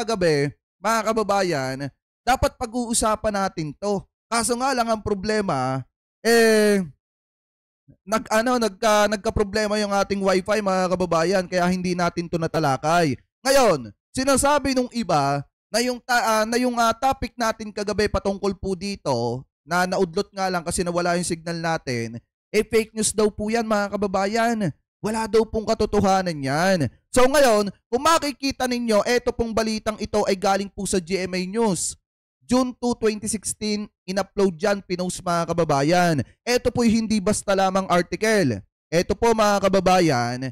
kagabi, mga kababayan, dapat pag-uusapan natin 'to. Kaso nga lang ang problema, eh, nagkaproblema yung ating wifi mga kababayan kaya hindi natin 'to natalakay. Ngayon, sinasabi nung iba na yung topic natin kagabi patungkol po dito na naudlot nga lang kasi nawala yung signal natin, fake news daw po yan mga kababayan. Wala daw pong katotohanan yan. So ngayon, kung makikita ninyo, eto pong balitang ito ay galing po sa GMA News. June 2, 2016, in-upload dyan, pinost mga kababayan. Ito po'y hindi basta lamang article. Ito po mga kababayan,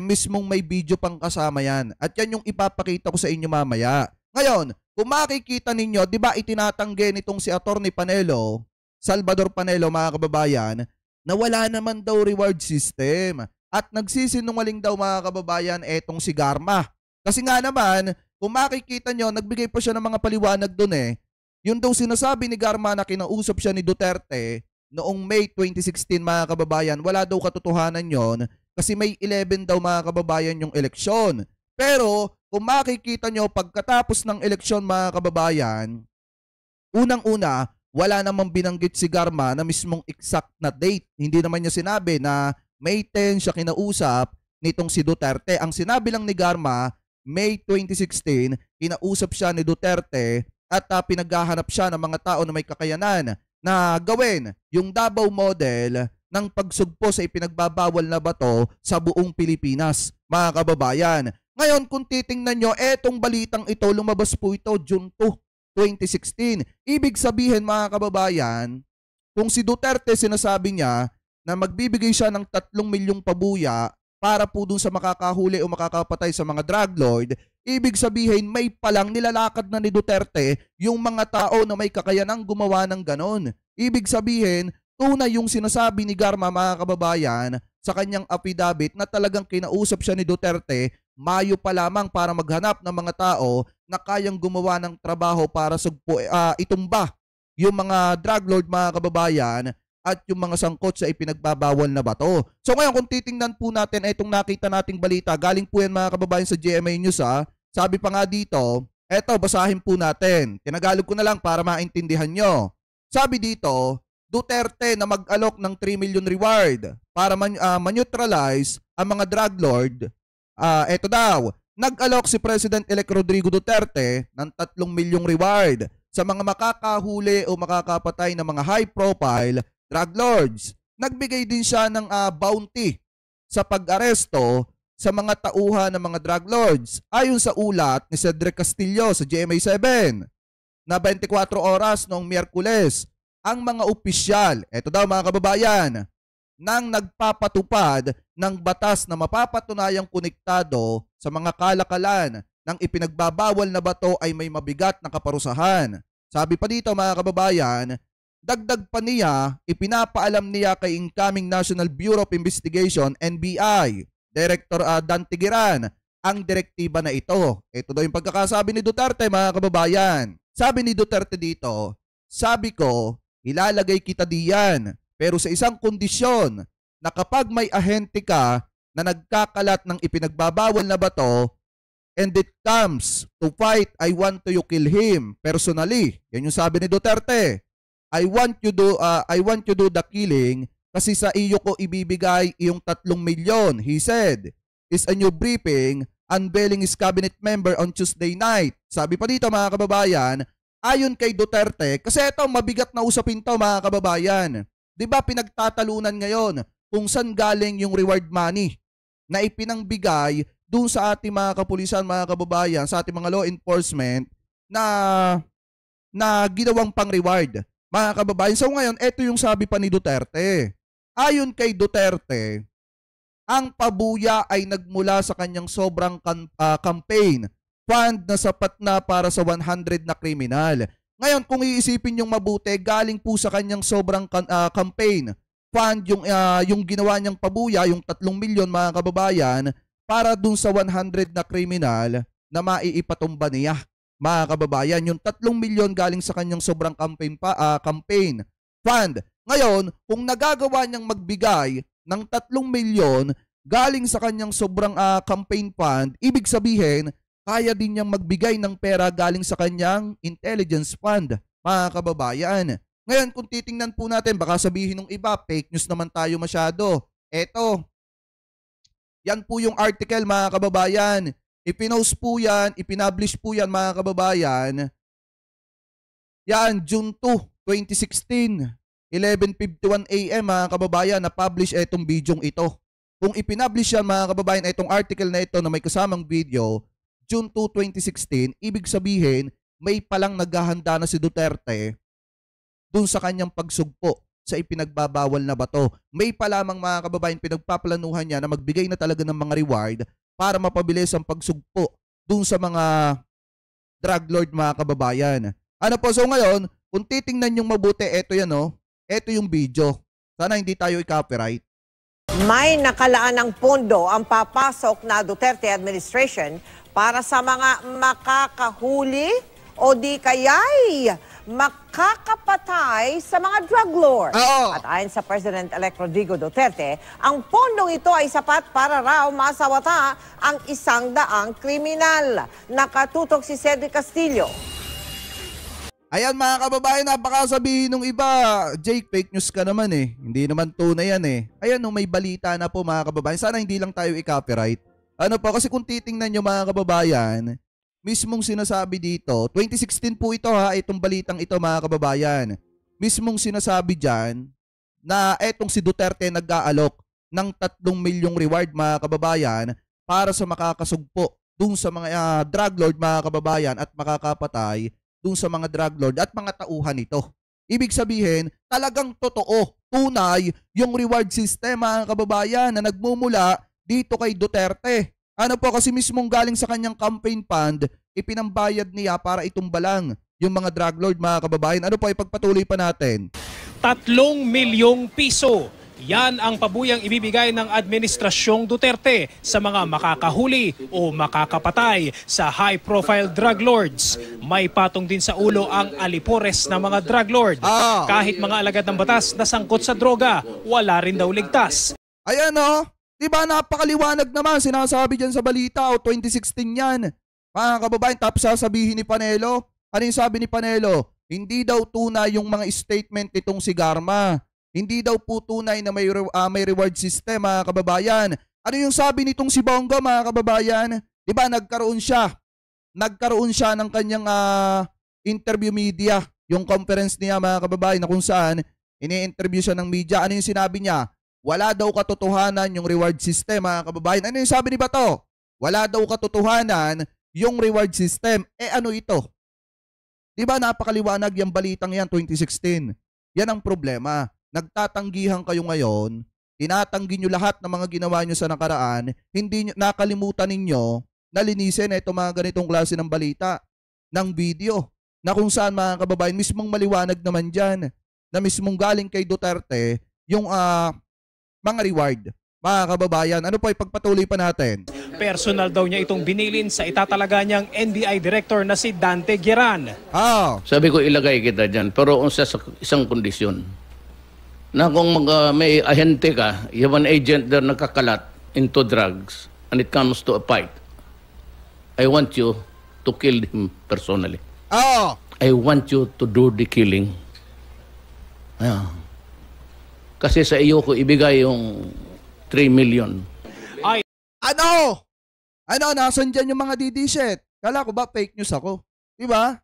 mismong may video pang kasama yan. At yan yung ipapakita ko sa inyo mamaya. Ngayon, kung makikita ninyo, di ba itinatanggi nitong si Atty. Panelo, Salvador Panelo mga kababayan, na wala naman daw reward system. At nagsisinungaling daw mga kababayan etong si Garma. Kasi nga naman, kung makikita nyo, nagbigay pa siya ng mga paliwanag doon Yun daw sinasabi ni Garma na kinausap siya ni Duterte noong May 2016 mga kababayan, wala daw katotohanan yon kasi May 11 daw mga kababayan yung eleksyon. Pero kung makikita nyo, pagkatapos ng eleksyon mga kababayan, unang-una, wala namang binanggit si Garma na mismong exact na date. Hindi naman niya sinabi na May 10 siya kinausap nitong si Duterte. Ang sinabi lang ni Garma, May 2016, kinausap siya ni Duterte at pinaghahanap siya ng mga tao na may kakayanan na gawin yung Davao model ng pagsugpo sa ipinagbabawal na bato sa buong Pilipinas, mga kababayan. Ngayon, kung titingnan nyo, etong balitang ito, lumabas po ito June 2, 2016. Ibig sabihin mga kababayan, kung si Duterte sinasabi niya na magbibigay siya ng 3 milyong pabuya para po dun sa makakahuli o makakapatay sa mga drug lord, ibig sabihin may palang nilalakad na ni Duterte yung mga tao na may kakayanang gumawa ng ganon. Ibig sabihin, tunay yung sinasabi ni Garma mga kababayan sa kanyang affidavit na talagang kinausap siya ni Duterte Mayo pa lamang para maghanap ng mga tao na kayang gumawa ng trabaho para itumba yung mga drug lord mga kababayan at yung mga sangkot sa ipinagbabawal na bato. So ngayon kung titingnan po natin itong nakita nating balita, galing po yan mga kababayan sa GMA News Sabi pa nga dito, eto basahin po natin. Tinagalog ko na lang para maintindihan nyo. Sabi dito, Duterte na mag-alok ng 3 million reward para man-neutralize ang mga drug lord. Eto daw, nag-alok si President-elect Rodrigo Duterte ng 3 milyong reward sa mga makakahuli o makakapatay ng mga high-profile drug lords. Nagbigay din siya ng bounty sa pag-aresto sa mga tauhan ng mga drug lords. Ayon sa ulat ni Cedric Castillo sa GMA7 na 24 oras noong Miyerkules, ang mga opisyal, eto daw mga kababayan, nang nagpapatupad ng batas na mapapatunayang konektado sa mga kalakalan ng ipinagbabawal na bato ay may mabigat na kaparusahan. Sabi pa dito mga kababayan, dagdag pa niya, ipinapaalam niya kay incoming National Bureau of Investigation, NBI, Director Dan Tigiran, ang direktiba na ito. Ito daw yung pagkakasabi ni Duterte mga kababayan. Sabi ni Duterte dito, sabi ko, ilalagay kita diyan. Pero sa isang kondisyon na kapag may ahente ka na nagkakalat ng ipinagbabawal na bato and it comes to fight, I want you kill him personally. Yan yung sabi ni Duterte. I want you do the killing kasi sa iyo ko ibibigay yung 3 milyon. He said, is a new briefing unveiling his cabinet member on Tuesday night. Sabi pa dito mga kababayan, ayon kay Duterte, kasi ito mabigat na usapin to mga kababayan. Diba pinagtatalunan ngayon kung saan galing yung reward money na ipinangbigay dun sa ating mga kapulisan, mga kababayan, sa ating mga law enforcement na ginawang pang-reward, mga kababayan. So ngayon, ito yung sabi pa ni Duterte. Ayon kay Duterte, ang pabuya ay nagmula sa kanyang sobrang campaign fund na sapat na para sa 100 na kriminal. Ngayon, kung iisipin yung mabuti, galing po sa kanyang sobrang campaign fund yung ginawa niyang pabuya, yung 3 milyon mga kababayan, para dun sa 100 na kriminal na maiipatumba niya, mga kababayan. Yung 3 milyon galing sa kanyang sobrang campaign fund. Ngayon, kung nagagawa niyang magbigay ng 3 milyon galing sa kanyang sobrang campaign fund, ibig sabihin, kaya din niyang magbigay ng pera galing sa kanyang intelligence fund, mga kababayan. Ngayon, kung titingnan po natin, baka sabihin ng iba, fake news naman tayo masyado. Eto, yan po yung article, mga kababayan. Ipinost po yan, ipinablish po yan, mga kababayan. Yan, June 2, 2016, 11:51 AM, mga kababayan, na-publish itong bidyong ito. Kung ipinablish yan, mga kababayan, itong article na ito na may kasamang video, June 2, 2016, ibig sabihin, may palang naghahanda na si Duterte dun sa kanyang pagsugpo sa ipinagbabawal na bato. May pa lamang, mga kababayan, pinagpaplanuhan niya na magbigay na talaga ng mga reward para mapabilis ang pagsugpo dun sa mga drug lord, mga kababayan. Ano po, so ngayon, kung titingnan yung mabuti, eto yan, oh. Eto yung video. Sana hindi tayo i-copyright. May nakalaan ng pondo ang papasok na Duterte administration para sa mga makakahuli o di kaya'y makakapatay sa mga drug lords. At ayon sa President-elect Rodrigo Duterte, ang pondong ito ay sapat para raw masawata ang 100 kriminal. Nakatutok si Cedric Castillo. Ayan, mga kababayan, baka sabihin ng iba, Jake, fake news ka naman eh. Hindi naman tunay yan eh. Ayan, may balita na po, mga kababayan. Sana hindi lang tayo i-copyright. Ano po, kasi kung titingnan nyo, mga kababayan, mismong sinasabi dito, 2016 po ito ha, itong balitang ito, mga kababayan. Mismong sinasabi dyan na etong si Duterte nag-aalok ng 3 milyong reward, mga kababayan, para sa makakasugpo dun sa mga drug lord, mga kababayan, at makakapatay dun sa mga drug lord at mga tauhan nito. Ibig sabihin, talagang totoo, tunay yung reward system, mga kababayan, na nagmumula dito kay Duterte. Ano po, kasi mismong galing sa kanyang campaign fund, ipinambayad niya para itumbalang yung mga drug lord, mga kababayan. Ano po, ipagpatuloy pa natin. 3 milyong piso. Yan ang pabuyang ibibigay ng Administrasyong Duterte sa mga makakahuli o makakapatay sa high-profile drug lords. May patong din sa ulo ang alipores ng mga drug lord. Kahit mga alagad ng batas na sangkot sa droga, wala rin daw ligtas. Ayan o, diba napakaliwanag naman, sinasabi dyan sa balita, 2016 yan. Mga kababayan, tapos sasabihin ni Panelo, ano yung sabi ni Panelo? Hindi daw tunay yung mga statement nitong si Garma. Hindi daw po tunay na may reward system, mga kababayan. Ano yung sabi nitong si Bongo, mga kababayan? Diba nagkaroon siya ng kanyang interview media, yung conference niya, mga kababayan, na kung saan ini-interview siya ng media. Ano yung sinabi niya? Wala daw katotohanan yung reward system, mga kababayan. Ano yung sabi ni Bato? Wala daw katotohanan yung reward system. Ano ito? Diba napakaliwanag yung balitang yan, 2016. Yan ang problema. Nagtatanggihan kayo ngayon, tinatanggi nyo lahat ng mga ginawa nyo sa nakaraan, hindi nyo, nakalimutan ninyo na linisin ito mga ganitong klase ng balita, ng video, na kung saan, mga kababayan, mismong maliwanag naman dyan, na mismong galing kay Duterte, yung mga reward. Mga kababayan, ano po, ipagpatuloy pa natin. Personal daw niya itong binilin sa itatalaga niyang NBI Director na si Dante Gueran. Sabi ko, ilagay kita dyan, pero sa isang kondisyon. Na kung may ahente ka, you have an agent na nakakalat into drugs and it comes to a fight, I want you to kill him personally. I want you to do the killing. Kasi sa iyo ko ibigay yung 3 million. Nasan dyan yung mga DD-shit? Kala ko ba fake news ako? Diba?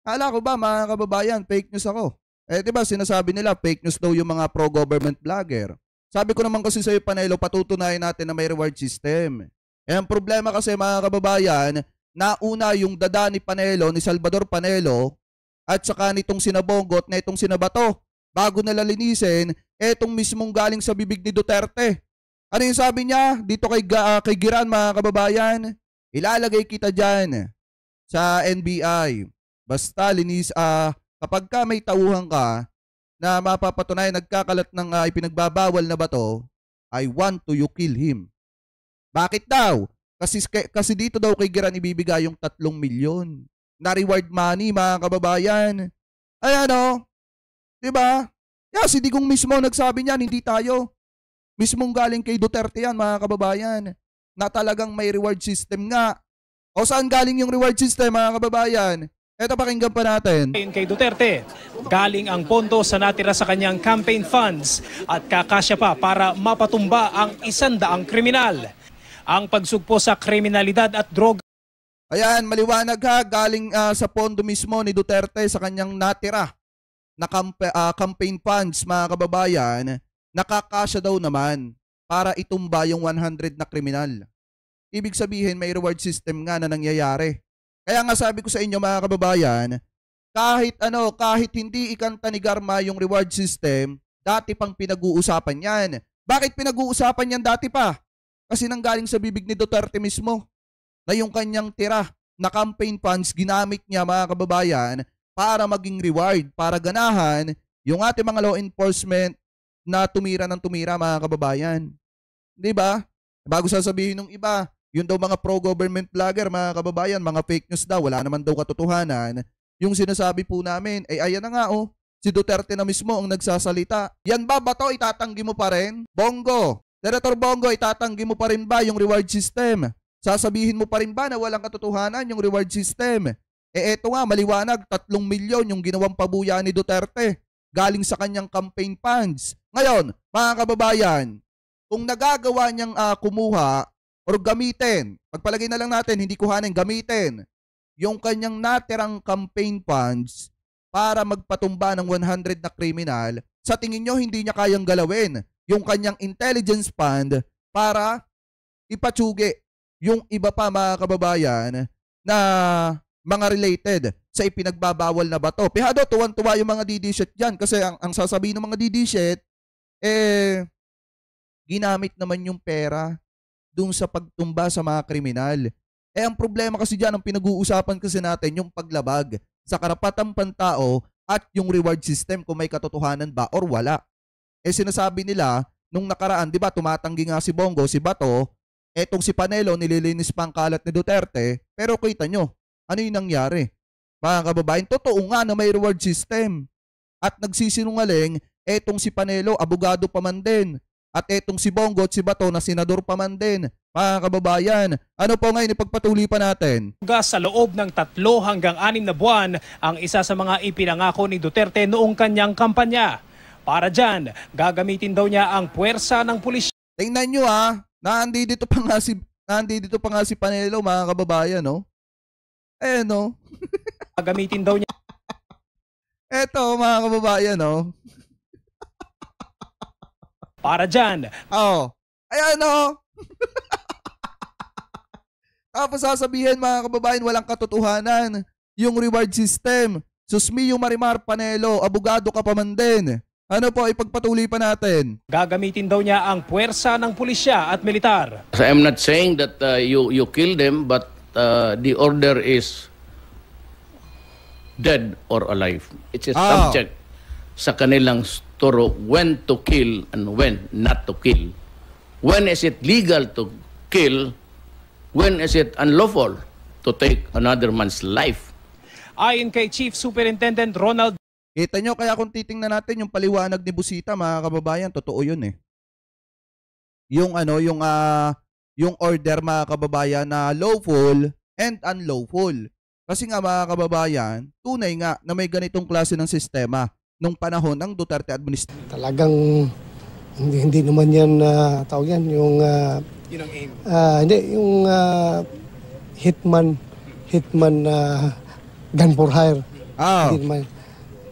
Kala ko ba, mga kababayan, fake news ako? Diba sinasabi nila fake news daw yung mga pro-government vlogger. Sabi ko naman kasi sa'yo, Panelo, patutunayan natin na may reward system. Ang problema kasi, mga kababayan, nauna yung dada ni Panelo, ni Salvador Panelo, at saka nitong sinabonggot na itong sinabato. Bago nalalinisin, etong mismong galing sa bibig ni Duterte. Ano yung sabi niya dito kay Giran, mga kababayan? Ilalagay kita dyan sa NBI. Basta kapag ka may tauhan ka na mapapatunayan nagkakalat ng ipinagbabawal na bato, I want to you kill him. Bakit daw? Kasi dito daw kay Giran ibibigay yung 3 milyon na reward money, mga kababayan. Ayan o. Diba? Si Digong mismo nagsabi niyan, hindi tayo. Mismong galing kay Duterte yan, mga kababayan, na talagang may reward system nga O saan galing yung reward system, mga kababayan? Ito, pakinggan pa natin. Ayon kay Duterte, galing ang pondo sa natira sa kanyang campaign funds at kakasya pa para mapatumba ang 100 kriminal. Ang pagsugpo sa kriminalidad at droga. Ayan, maliwanag ha, galing sa pondo mismo ni Duterte sa kanyang natira na campaign funds, mga kababayan, nakakasya daw naman para itumba yung 100 na kriminal. Ibig sabihin, may reward system nga na nangyayari. Kaya nga sabi ko sa inyo, mga kababayan, kahit hindi ikanta ni Garma yung reward system, dati pang pinag-uusapan yan. Bakit pinag-uusapan yan dati pa? Kasi nanggaling sa bibig ni Duterte mismo na yung kanyang tira na campaign funds ginamit niya, mga kababayan, para maging reward, para ganahan yung ating mga law enforcement na tumira ng tumira, mga kababayan. Di ba? Bago sasabihin ng iba, yun daw mga pro-government vlogger, mga kababayan, mga fake news daw, wala naman daw katotohanan. Yung sinasabi po namin, ayan na nga si Duterte na mismo ang nagsasalita. Yan ba, Bato, itatanggi mo pa rin? Bongo, Senator Bongo, itatanggi mo pa rin ba yung reward system? Sasabihin mo pa rin ba na walang katotohanan yung reward system? Eto nga, maliwanag, 3 milyon yung ginawang pabuya ni Duterte galing sa kanyang campaign funds. Ngayon, mga kababayan, kung nagagawa niyang kumuha or gamitin, pagpalagay na lang natin, hindi kuhanin, gamitin yung kanyang natirang campaign funds para magpatumba ng 100 na kriminal, sa tingin nyo hindi niya kayang galawin yung kanyang intelligence fund para ipatsugi yung iba pa, mga kababayan, na mga related sa ipinagbabawal na bato. Pihado, tuwan-tuwa yung mga DD-shit dyan kasi ang sasabihin ng mga DD-shit, ginamit naman yung pera dun sa pagtumba sa mga kriminal. Ang problema kasi dyan, ang pinag-uusapan kasi natin, yung paglabag sa karapatang pantao at yung reward system kung may katotohanan ba or wala. Sinasabi nila, nung nakaraan, di ba, tumatanggi nga si Bongo, si Bato, etong si Panelo, nililinis pa ang kalat ni Duterte, pero kita nyo, ano yung nangyari? Mga kababayan, totoo nga na may reward system. At nagsisinungaling, etong si Panelo, abogado pa man din. At etong si Bongo at si Bato na senador pa man din. Mga kababayan, ano po ngayon ipagpatuloy pa natin? Sa loob ng 3 hanggang 6 na buwan ang isa sa mga ipinangako ni Duterte noong kanyang kampanya. Para dyan, gagamitin daw niya ang puwersa ng pulisya. Tingnan nyo nandito pa nga si Panelo, mga kababayan, no? No? Gagamitin daw niya. Eto, mga kababayan, no? Para dyan. Ayan, no? Tapos sasabihin, mga kababayan, walang katotohanan yung reward system. Susmiyo Marimar Panelo, abogado ka pa man din. Ano po, ipagpatuloy pa natin? Gagamitin daw niya ang puwersa ng pulisya at militar. So I'm not saying that you kill them, but the order is dead or alive. It's a subject sa kanilang turo when to kill and when not to kill. When is it legal to kill? When is it unlawful to take another man's life? Ayon kay Chief Superintendent Ronald. Kita nyo, kaya kung titingnan natin yung paliwanag ni Busita, mga kababayan, totoo yun Yung yung order, mga kababayan, na lawful and unlawful. Kasi nga, mga kababayan, tunay nga na may ganitong klase ng sistema nung panahon ng Duterte administration. Talagang hindi naman yan tawag yan yung Yun ang aim. hindi yung hitman gun for hire. Hindi naman.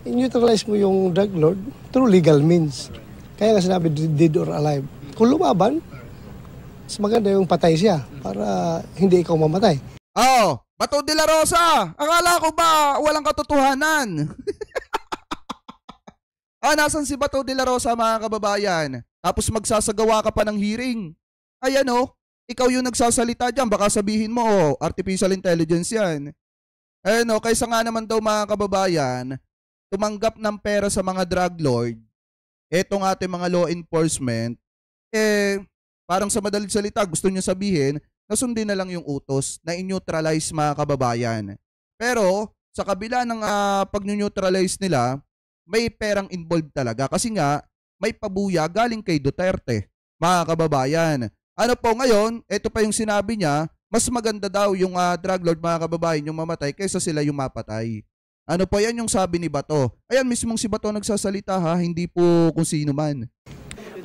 I-neutralize mo yung drug lord through legal means. Kaya nga sinabi dead or alive. Kung lumaban, mas maganda yung patay siya para hindi ikaw mamatay. Bato de la Rosa! Akala ko ba walang katotohanan? Nasan si Bato de la Rosa, mga kababayan? Tapos magsasagawa ka pa ng hearing. Ayan ikaw yung nagsasalita dyan. Baka sabihin mo, artificial intelligence yan. Ayan kaysa nga naman daw, mga kababayan, tumanggap ng pera sa mga drug lord, etong ating mga law enforcement, parang sa madaling salita, gusto nyo sabihin, nasundin na lang yung utos na i-neutralize, mga kababayan. Pero, sa kabila ng pag-neutralize nila, may perang involved talaga. Kasi nga, may pabuya galing kay Duterte, mga kababayan. Ano po ngayon, ito pa yung sinabi niya, mas maganda daw yung drug lord, mga kababayan, yung mamatay kaysa sila yung mapatay. Ano po yan yung sabi ni Bato. Ayan, mismong si Bato nagsasalita ha, hindi po kung sino man.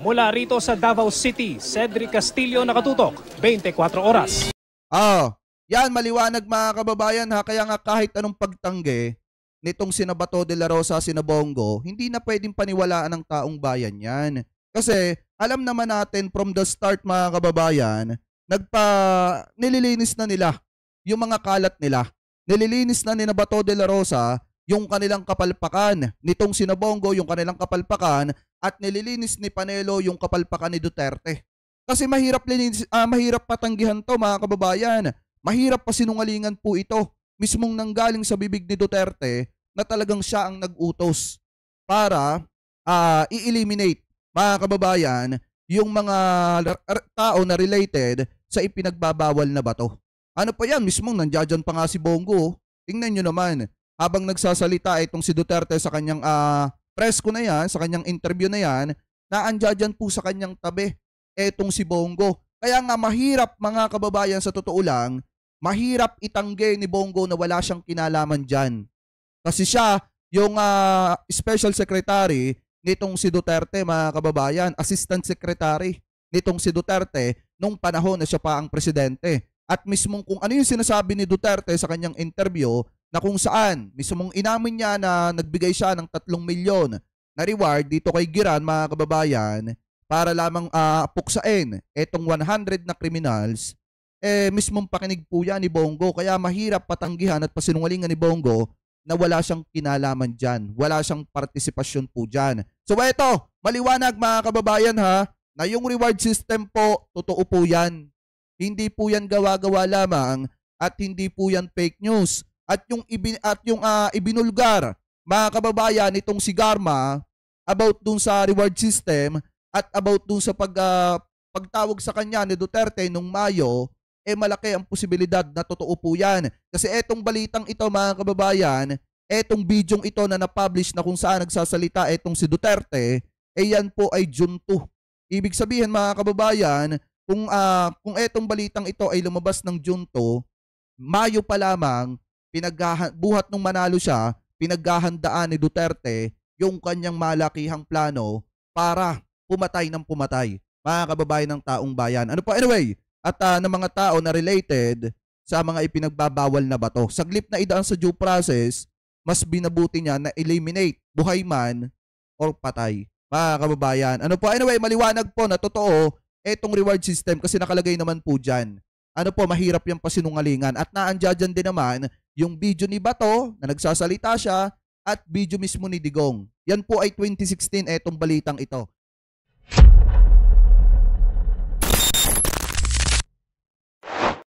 Mula rito sa Davao City, Cedric Castillo, nakatutok, 24 oras. Yan, maliwanag mga kababayan ha, kaya nga kahit anong pagtanggi nitong sina Bato de la Rosa, sina Bongo, hindi na pwedeng paniwalaan ng taong bayan yan. Kasi alam naman natin from the start mga kababayan, nililinis na nila yung mga kalat nila. Nililinis na ni Bato de la Rosa yung kanilang kapalpakan, nitong sina Bongo yung kanilang kapalpakan, at nililinis ni Panelo yung kapalpakan ni Duterte. Kasi mahirap patanggihan to mga kababayan. Mahirap pasinungalingan po ito. Mismong nanggaling sa bibig ni Duterte na talagang siya ang nag-utos para i-eliminate mga kababayan yung mga tao na related sa ipinagbabawal na bato. Ano pa yan? Mismong nandiyan pa nga si Bongo. Tingnan nyo naman. Habang nagsasalita itong si Duterte sa kanyang press ko na yan, sa kanyang interview na yan, naandyan po sa kanyang tabi itong si Bongo. Kaya nga mahirap mga kababayan, sa totoo lang, mahirap itanggi ni Bongo na wala siyang kinalaman dyan. Kasi siya yung special secretary nitong si Duterte mga kababayan, assistant secretary nitong si Duterte nung panahon na siya pa ang presidente. At mismong kung ano yung sinasabi ni Duterte sa kanyang interview, na kung saan mismong inamin niya na nagbigay siya ng 3 milyon na reward dito kay Giran mga kababayan para lamang puksain etong 100 na criminals, mismong pakinig po yan ni Bongo. Kaya mahirap patanggihan at pasinungalingan ni Bongo na wala siyang kinalaman dyan, wala siyang partisipasyon po dyan. So eto, maliwanag mga kababayan ha, na yung reward system po, totoo po yan. Hindi po yan gawa-gawa lamang at hindi po yan fake news. At yung ibinulgar mga kababayan itong si Garma about dun sa reward system at about dun sa pagtawag sa kanya ni Duterte nung Mayo, malaki ang posibilidad na totoo po yan. Kasi etong balitang ito mga kababayan, etong bidyong ito na na-publish na kung saan nagsasalita etong si Duterte, yan po ay June 2. Ibig sabihin mga kababayan, kung etong balitang ito ay lumabas ng June 2, Mayo pa lamang, buhat nung manalo siya, pinaghahandaan ni Duterte yung kanyang malakihang plano para pumatay ng pumatay mga kababayan ng taong bayan. Ano pa? Anyway, at ng mga tao na related sa mga ipinagbabawal na bato. Saglit na idaan sa due process, mas binabuti niya na eliminate, buhay man or patay. Mga kababayan. Ano po? Anyway, maliwanag po na totoo etong reward system kasi nakalagay naman po dyan. Ano po, mahirap yung pasinungalingan. At naandyan din naman yung video ni Bato na nagsasalita siya at video mismo ni Digong. Yan po ay 2016 etong balitang ito.